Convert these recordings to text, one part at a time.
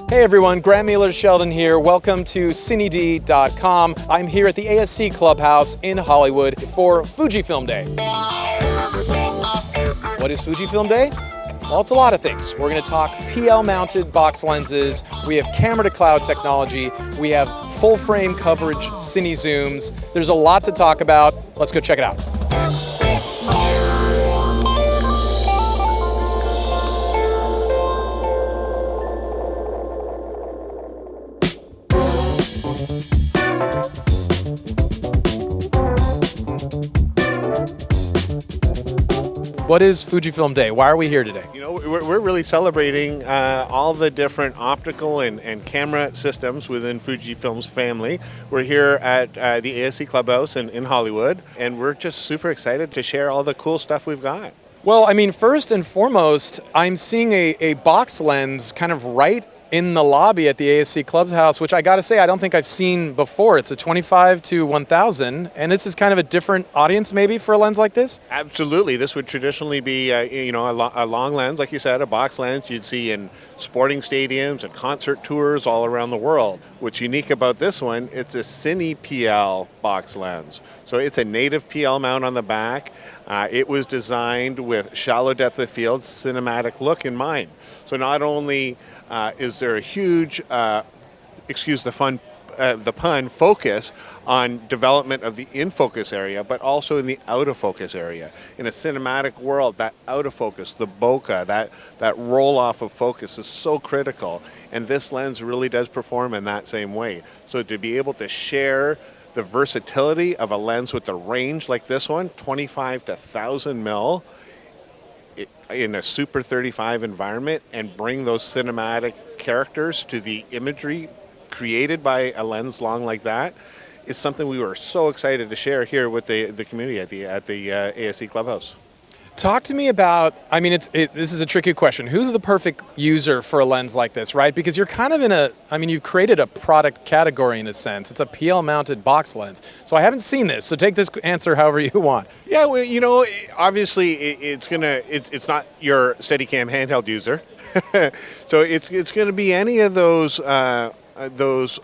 Hey everyone, Grant Mueller-Sheldon here. Welcome to CineD.com. I'm here at the ASC Clubhouse in Hollywood for FUJIFILM Day. What is FUJIFILM Day? Well, it's a lot of things. We're going to talk PL-mounted box lenses, we have camera-to-cloud technology, we have full-frame coverage cine zooms. There's a lot to talk about. Let's go check it out. What is FUJIFILM Day? Why are we here today? You know, we're really celebrating all the different optical and camera systems within Fujifilm's family. We're here at the ASC Clubhouse in Hollywood, and we're just super excited to share all the cool stuff we've got. Well, I mean, first and foremost, I'm seeing a box lens kind of right in the lobby at the ASC Clubhouse, which I gotta say, I don't think I've seen before. It's a 25 to 1000, and this is kind of a different audience maybe for a lens like this? Absolutely. This would traditionally be a long lens, like you said, a box lens you'd see in sporting stadiums and concert tours all around the world. What's unique about this one, it's a Cine PL box lens. So it's a native PL mount on the back. It was designed with shallow depth of field, cinematic look in mind. So not only is there a huge, excuse the pun, focus on development of the in-focus area, but also in the out-of-focus area. In a cinematic world, that out-of-focus, the bokeh, that roll-off of focus is so critical, and this lens really does perform in that same way. So to be able to share the versatility of a lens with the range like this one, 25 to 1000 mil, in a Super 35 environment, and bring those cinematic characters to the imagery created by a lens long like that is something we were so excited to share here with the community at the ASC Clubhouse. Talk to me about, I mean, this is a tricky question. Who's the perfect user for a lens like this, right? Because you're kind of you've created a product category in a sense. It's a PL-mounted box lens. So I haven't seen this, so take this answer however you want. Yeah, well, you know, obviously it's not your Steadicam handheld user. So it's gonna be any of those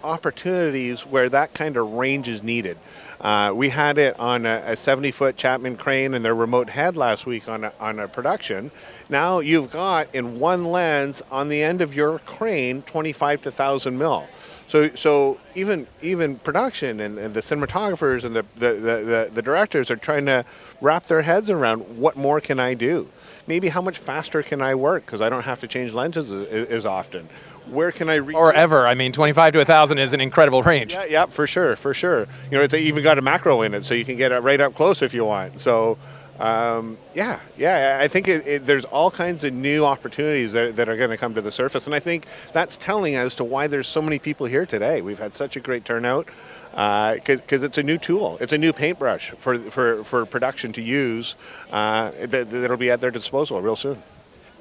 opportunities where that kind of range is needed. We had it on a 70-foot Chapman crane and their remote head last week on a production. Now you've got in one lens on the end of your crane 25 to 1000 mil. So even production and the cinematographers and the directors are trying to wrap their heads around what more can I do? Maybe how much faster can I work because I don't have to change lenses as often. Where can I reach? Or ever. I mean, 25 to 1000 is an incredible range. Yeah, for sure. You know, it's even got a macro in it, so you can get it right up close if you want. So, I think there's all kinds of new opportunities that are going to come to the surface, and I think that's telling as to why there's so many people here today. We've had such a great turnout because it's a new tool. It's a new paintbrush for production to use that'll be at their disposal real soon.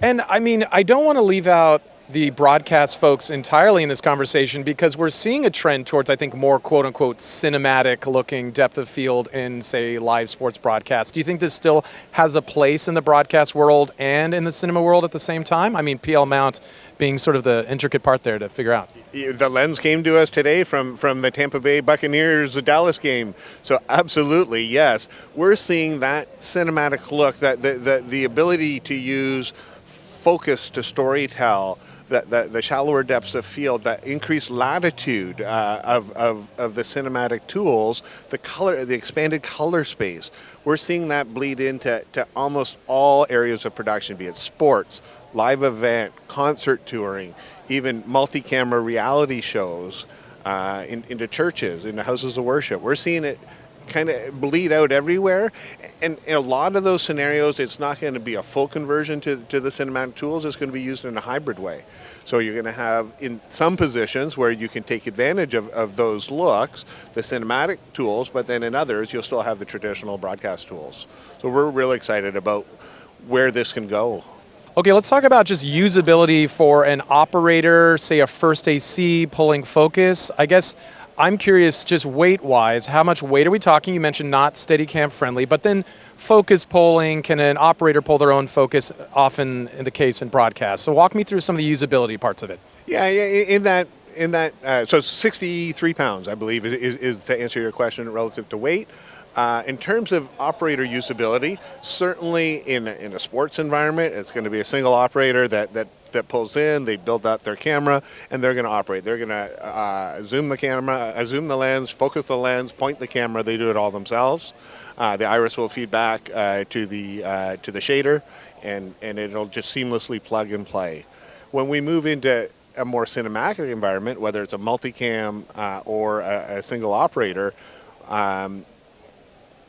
And I mean, I don't want to leave out the broadcast folks entirely in this conversation because we're seeing a trend towards, I think, more quote-unquote cinematic looking depth of field in, say, live sports broadcasts. Do you think this still has a place in the broadcast world and in the cinema world at the same time? I mean, PL mount being sort of the intricate part there to figure out. The lens came to us today from the Tampa Bay Buccaneers Dallas game. So absolutely, yes. We're seeing that cinematic look, that the ability to use focus to storytell, the shallower depths of field, that increased latitude of the cinematic tools, the expanded color space. We're seeing that bleed into almost all areas of production, be it sports, live event, concert touring, even multi-camera reality shows into churches, into houses of worship. We're seeing it kind of bleed out everywhere, and in a lot of those scenarios it's not going to be a full conversion to the cinematic tools. It's going to be used in a hybrid way. So you're going to have in some positions where you can take advantage of those looks, the cinematic tools, but then in others you'll still have the traditional broadcast tools. So we're really excited about where this can go. Okay, let's talk about just usability for an operator, say a first AC pulling focus. I guess I'm curious, just weight-wise, how much weight are we talking? You mentioned not Steadicam friendly, but then focus polling, can an operator pull their own focus, often in the case in broadcast? So walk me through some of the usability parts of it. Yeah, so 63 pounds, I believe, is to answer your question relative to weight. In terms of operator usability, certainly in a sports environment, it's going to be a single operator that pulls in, they build out their camera, and they're going to operate. They're going to zoom the camera, zoom the lens, focus the lens, point the camera. They do it all themselves. The iris will feed back to the shader, and it'll just seamlessly plug and play. When we move into a more cinematic environment, whether it's a multicam or a single operator,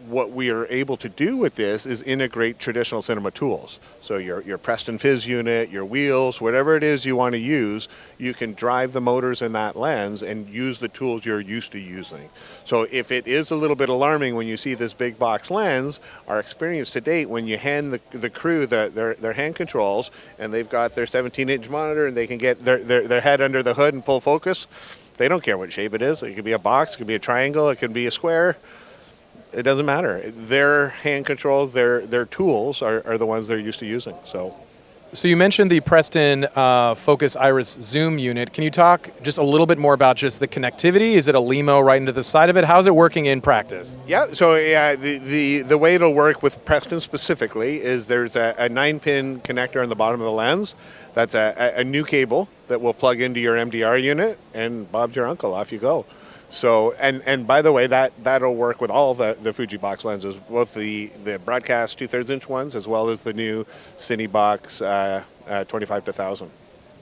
what we are able to do with this is integrate traditional cinema tools. So your Preston Fizz unit, your wheels, whatever it is you want to use, you can drive the motors in that lens and use the tools you're used to using. So if it is a little bit alarming when you see this big box lens, our experience to date, when you hand the crew their hand controls and they've got their 17-inch monitor and they can get their head under the hood and pull focus, they don't care what shape it is. It could be a box, it could be a triangle, it could be a square. It doesn't matter. Their hand controls, their tools are the ones they're used to using. So you mentioned the Preston Focus Iris Zoom unit. Can you talk just a little bit more about just the connectivity? Is it a LEMO right into the side of it? How's it working in practice? Yeah, so the way it'll work with Preston specifically is there's a 9-pin connector on the bottom of the lens. That's a new cable that will plug into your MDR unit, and Bob's your uncle, off you go. So, and by the way, that'll work with all the Fuji box lenses, both the broadcast 2/3 inch ones as well as the new Cine box 25 to 1000.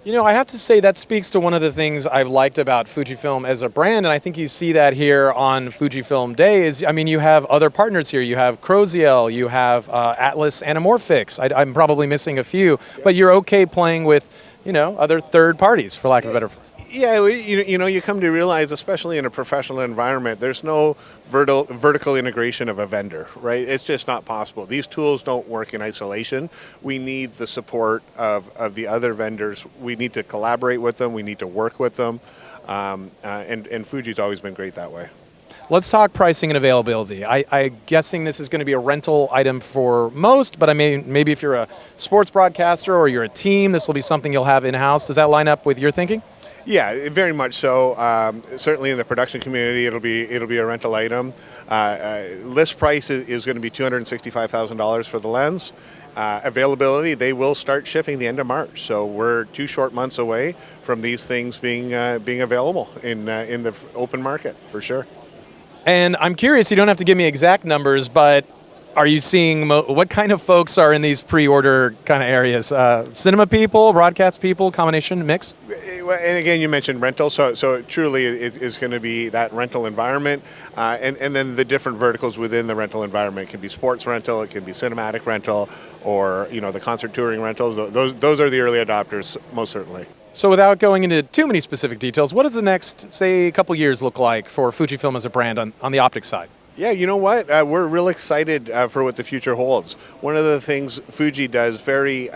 You know, I have to say that speaks to one of the things I've liked about Fujifilm as a brand, and I think you see that here on Fujifilm Day is, I mean, you have other partners here. You have Croziel, you have Atlas Anamorphics. I'm probably missing a few, but you're okay playing with, other third parties, for lack of a better. Yeah, you come to realize, especially in a professional environment, there's no vertical integration of a vendor, right? It's just not possible. These tools don't work in isolation. We need the support of the other vendors. We need to collaborate with them. We need to work with them. And Fuji's always been great that way. Let's talk pricing and availability. I'm guessing this is going to be a rental item for most, but maybe if you're a sports broadcaster or you're a team, this will be something you'll have in-house. Does that line up with your thinking? Yeah, very much so. Certainly in the production community, it'll be a rental item. List price is going to be $265,000 for the lens. Availability, they will start shipping the end of March. So we're 2 short months away from these things being available in the open market for sure. And I'm curious, you don't have to give me exact numbers, but are you seeing what kind of folks are in these pre-order kind of areas? Cinema people, broadcast people, combination, mix? And again, you mentioned rental, so truly it is going to be that rental environment, and then the different verticals within the rental environment. It can be sports rental, it can be cinematic rental, or the concert touring rentals. Those are the early adopters, most certainly. So without going into too many specific details, what does the next, say, couple years look like for Fujifilm as a brand on the optics side? Yeah, you know what? We're real excited for what the future holds. One of the things Fuji does very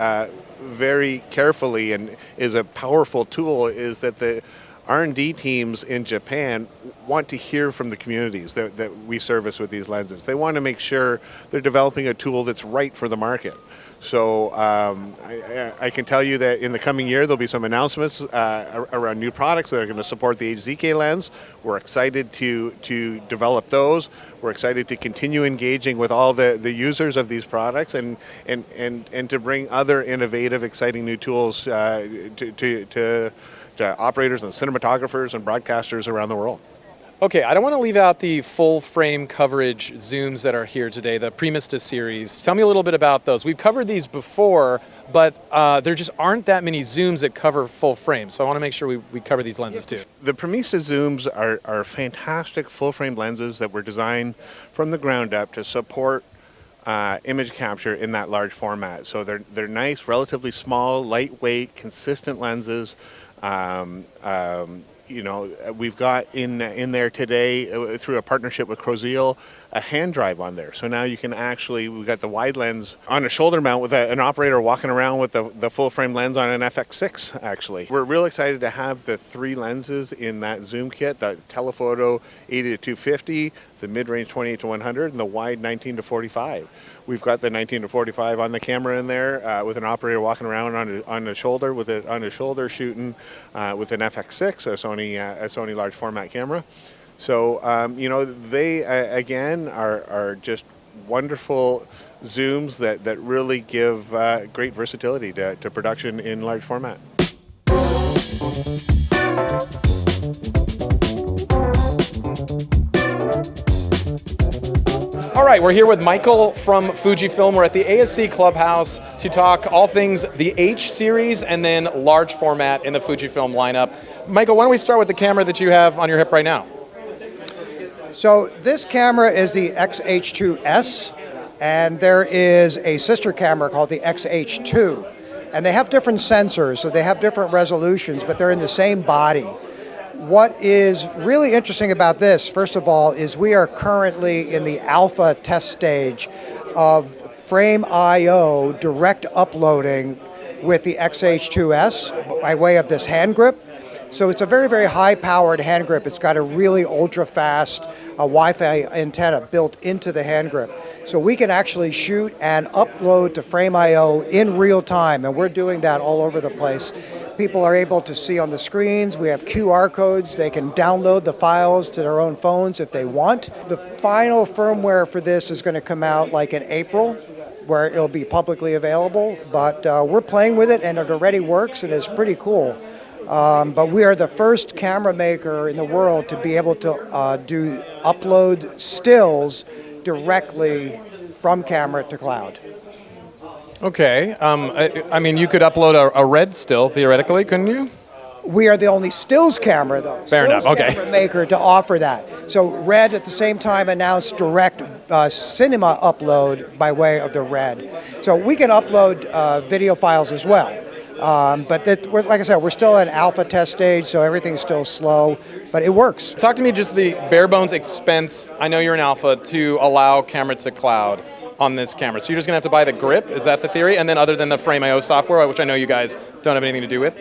carefully and is a powerful tool is that the R&D teams in Japan want to hear from the communities that we service with these lenses. They want to make sure they're developing a tool that's right for the market. So I can tell you that in the coming year there'll be some announcements around new products that are going to support the HZK lens. We're excited to develop those. We're excited to continue engaging with all the users of these products and to bring other innovative, exciting new tools to operators and cinematographers and broadcasters around the world. Okay, I don't want to leave out the full frame coverage zooms that are here today, the Premista series. Tell me a little bit about those. We've covered these before, but there just aren't that many zooms that cover full frame. So I want to make sure we cover these lenses too. The Premista zooms are fantastic full frame lenses that were designed from the ground up to support image capture in that large format. So they're nice, relatively small, lightweight, consistent lenses. we've got in there today through a partnership with Crozeal a hand drive on there. So now you can we've got the wide lens on a shoulder mount with an operator walking around with the full frame lens on an FX6 actually. We're real excited to have the 3 lenses in that zoom kit, the telephoto 80 to 250, the mid-range 28 to 100, and the wide 19 to 45. We've got the 19 to 45 on the camera in there with an operator walking around on the shoulder with it on his shoulder shooting with an FX6, a Sony large format camera. So they again are just wonderful zooms that really give great versatility to production in large format. All right, we're here with Michael from Fujifilm. We're at the ASC Clubhouse to talk all things the H series and then large format in the Fujifilm lineup. Michael, why don't we start with the camera that you have on your hip right now? So this camera is the XH2S, and there is a sister camera called the XH2. And they have different sensors, so they have different resolutions, but they're in the same body. What is really interesting about this, first of all, is we are currently in the alpha test stage of frame I/O direct uploading with the XH2S by way of this hand grip. So it's a very, very high-powered hand grip. It's got a really ultra-fast Wi-Fi antenna built into the hand grip. So we can actually shoot and upload to frame I/O in real time, and we're doing that all over the place. People are able to see on the screens. We have QR codes. They can download the files to their own phones if they want. The final firmware for this is going to come out like in April, where it'll be publicly available. But we're playing with it, and it already works, and it's pretty cool. But we are the first camera maker in the world to be able to upload stills directly from camera to cloud. Okay, I mean, you could upload a red still, theoretically, couldn't you? We are the only stills camera, though. Fair enough, okay. Camera maker to offer that. So Red at the same time announced direct cinema upload by way of the Red. So we can upload video files as well. But like I said, we're still in alpha test stage, so everything's still slow, but it works. Talk to me just the bare bones expense, I know you're in alpha, to allow camera to cloud on this camera. So you're just gonna have to buy the grip, is that the theory? And then other than the Frame IO software, which I know you guys don't have anything to do with?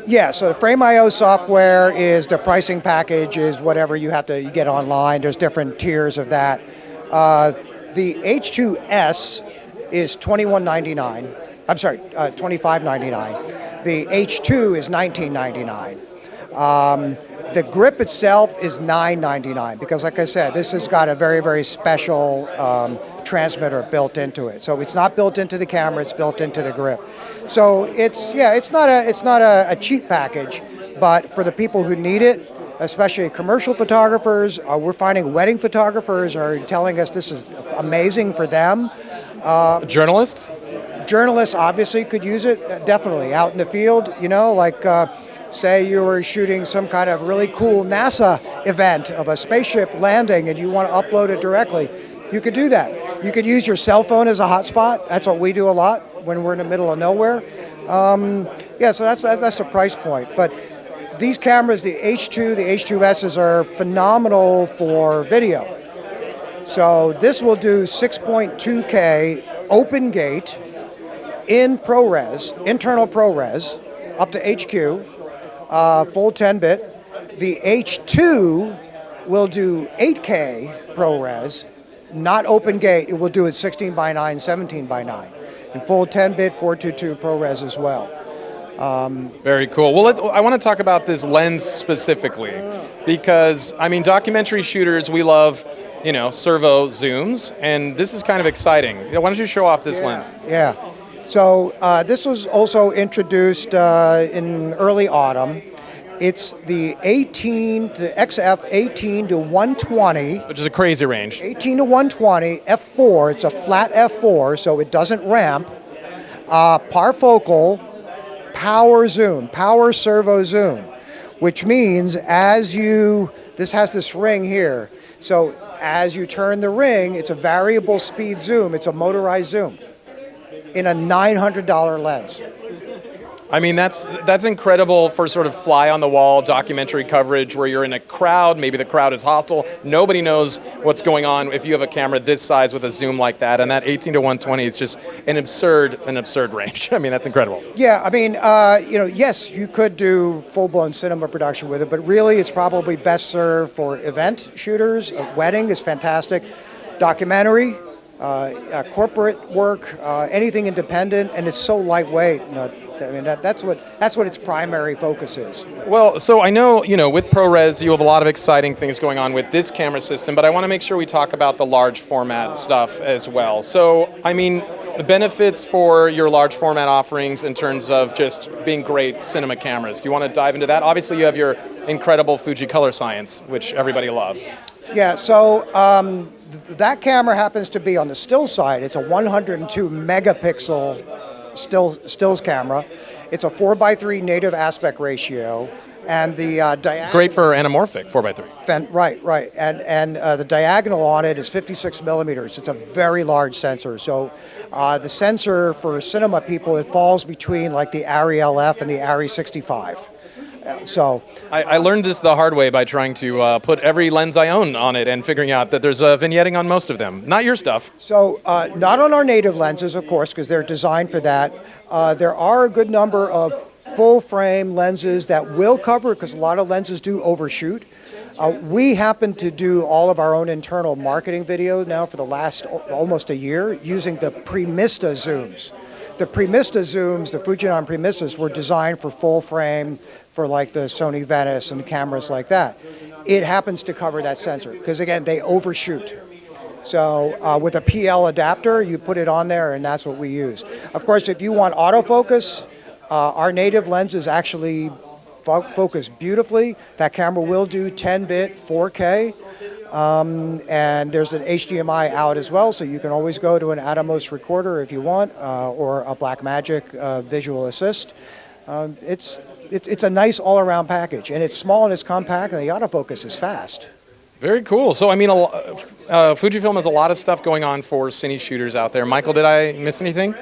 Yeah, so the Frame IO software is the pricing package is whatever you get online. There's different tiers of that. The H2S is $21.99. I'm sorry, $25.99. The H2 is $19.99. The grip itself is $9.99 because, like I said, this has got a very, very special transmitter built into it. So it's not built into the camera; it's built into the grip. So it's not a cheap package, but for the people who need it, especially commercial photographers, we're finding wedding photographers are telling us this is amazing for them. Journalists? Journalists obviously could use it, definitely, out in the field, say you were shooting some kind of really cool NASA event of a spaceship landing and you want to upload it directly, you could do that. You could use your cell phone as a hotspot. That's what we do a lot when we're in the middle of nowhere. So that's the price point. But these cameras, the H2, the H2Ss are phenomenal for video. So this will do 6.2K open gate in ProRes, internal ProRes, up to HQ, full 10-bit. The H2 will do 8K ProRes, not open gate. It will do it 16 by 9, 17 by 9, and full 10-bit 422 ProRes as well. Very cool. Well, I want to talk about this lens specifically because, I mean, documentary shooters, we love, servo zooms, and this is kind of exciting. Why don't you show off this lens? Yeah. So this was also introduced in early autumn. It's the 18 to XF 18 to 120. Which is a crazy range. 18 to 120, f4. It's a flat f4, so it doesn't ramp. Parfocal, power zoom, power servo zoom, which means this has this ring here. So as you turn the ring, it's a variable speed zoom. It's a motorized zoom in a $900 lens. I mean, that's incredible for sort of fly-on-the-wall documentary coverage where you're in a crowd, maybe the crowd is hostile, nobody knows what's going on if you have a camera this size with a zoom like that, and that 18 to 120 is just an absurd range. I mean, that's incredible. Yeah, I mean, yes, you could do full-blown cinema production with it, but really it's probably best served for event shooters. A wedding is fantastic. Documentary, corporate work, anything independent, and it's so lightweight. I mean, that's what its primary focus is. Well, so I know, with ProRes, you have a lot of exciting things going on with this camera system, but I want to make sure we talk about the large format stuff as well. So, I mean, the benefits for your large format offerings in terms of just being great cinema cameras. Do you want to dive into that? Obviously, you have your incredible Fuji Color Science, which everybody loves. Yeah, so that camera happens to be on the still side. It's a 102 megapixel stills camera. It's a 4:3 native aspect ratio, and the diagonal. Great for anamorphic 4:3. Right, and the diagonal on it is 56 millimeters. It's a very large sensor. So the sensor for cinema people, it falls between like the ARRI LF and the ARRI 65. So I learned this the hard way by trying to put every lens I own on it and figuring out that there's a vignetting on most of them. Not your stuff. So not on our native lenses, of course, because they're designed for that. There are a good number of full frame lenses that will cover it because a lot of lenses do overshoot. We happen to do all of our own internal marketing videos now for the last almost a year using the Premista zooms. The Premista zooms, the FUJINON Premistas, were designed for full frame for like the Sony Venice and cameras like that. It happens to cover that sensor because, again, they overshoot. So with a PL adapter, you put it on there and that's what we use. Of course, if you want autofocus, our native lenses actually focus beautifully. That camera will do 10-bit 4K. And there's an HDMI out as well, so you can always go to an Atomos recorder if you want, or a Blackmagic Visual Assist. It's a nice all-around package, and it's small and it's compact, and the autofocus is fast. Very cool. So, I mean, Fujifilm has a lot of stuff going on for cine shooters out there. Michael, did I miss anything?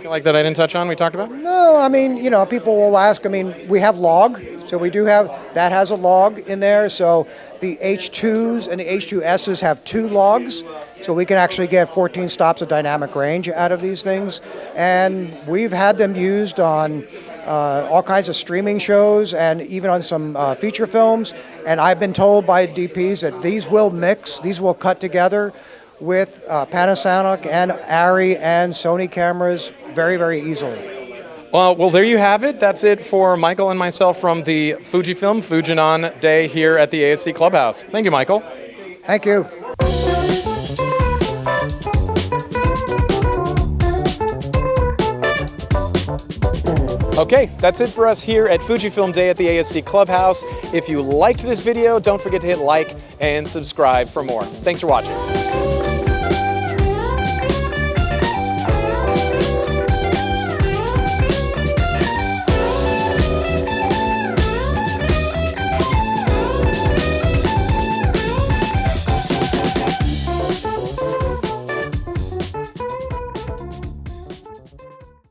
Like that I didn't touch on, we talked about? No, I mean, people will ask. I mean, we have log, so we do have, that has a log in there. So the H2s and the H2Ss have 2 logs, so we can actually get 14 stops of dynamic range out of these things. And we've had them used on all kinds of streaming shows and even on some feature films. And I've been told by DPs that these will mix, these will cut together with Panasonic and ARRI and Sony cameras very, very easily. Well, there you have it. That's it for Michael and myself from the Fujifilm FUJINON Day here at the ASC Clubhouse. Thank you, Michael. Thank you. Okay, that's it for us here at Fujifilm Day at the ASC Clubhouse. If you liked this video, don't forget to hit like and subscribe for more. Thanks for watching.